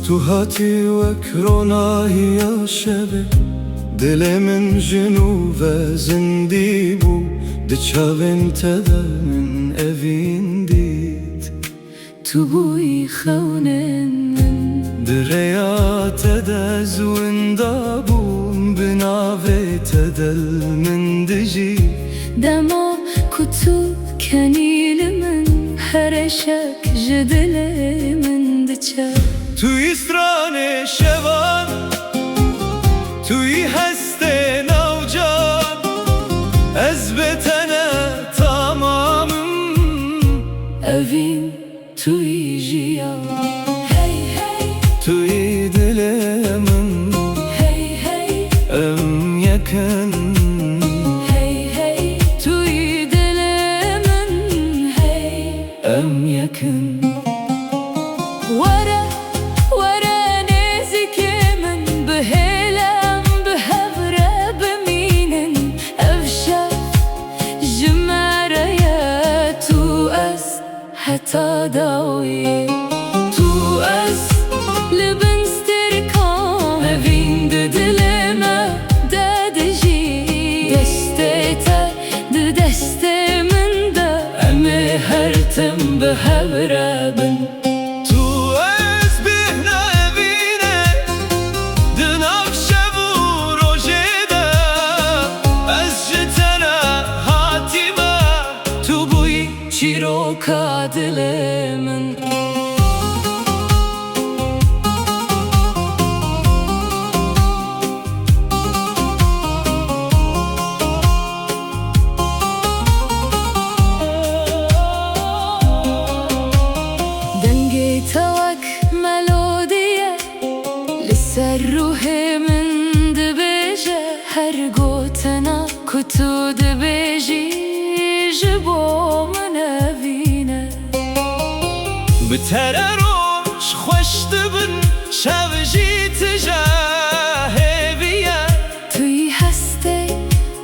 تو هاتی وکرونایی یا شبه دل من جنوب زندی بو دچاوین تدا من اوین دید تو بوی خونن من دریا تدا زوندا بوم بناوی تدل من دجی دما كتو كنيل من هرشك جدل من دچا توی سران شوان توی هسته نوجان از بتنه تمامم اوین توی جیا هی هی توی دل من هی هی ام یکن هی هی توی دل من هی ام یکن ورا نزك من بهلم بهبرة بمينن أفشا جمارة يا توأس حتى داوي توأس لبن ستركان أفين ددلما دادجي دستيتا دستي من دا أمي هرتم بهبرة بن شیروکا دل من دنگی توک ملودیه لسر روح من دبیجه هر گوتنا کتو دبیجی جبو من اوینه بترروش خوش دبن شوجی تجاهه بیا توی هسته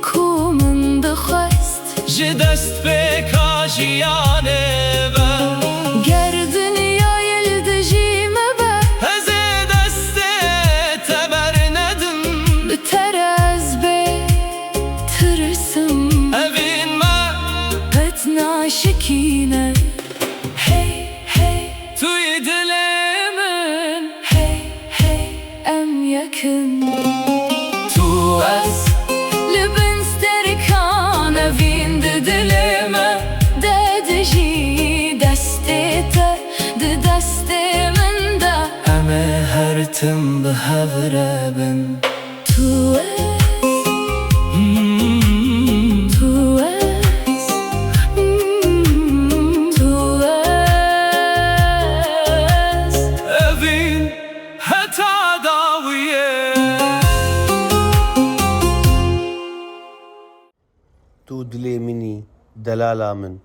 کو من دخواست جدست بکاجیانه با گردنیا یلدجی مبا هزه دست تبر ندم بتر از به ترسم اوین ما پت ناشکینه هی هی توی دل من هی هی ام یکن تو از لبن سترکان اوین دلما دادجی دستیتا دست من دا همه هرتم به هوره بن تو تو دلي مني دلالا من